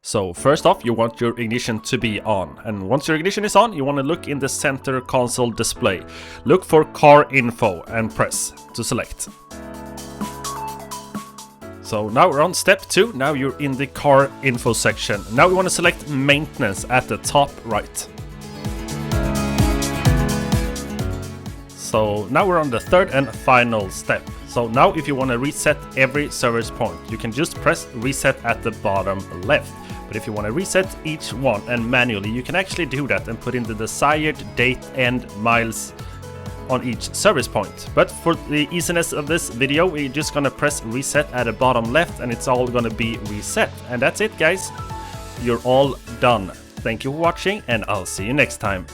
So first off, you want your ignition to be on, and once your ignition is on, you want to look in the center console display. Look for car info and press to select. So now we're on step 2, now you're in the car info section. Now we want to select maintenance at the top right. So now we're on the third and final step. So now if you want to reset every service point, you can just press reset at the bottom left. But if you want to reset each one and manually, you can actually do that and put in the desired date and miles on each service point. But for the easiness of this video, we're just gonna press reset at the bottom left and it's all gonna be reset. And that's it, guys. You're all done. Thank you for watching and I'll see you next time.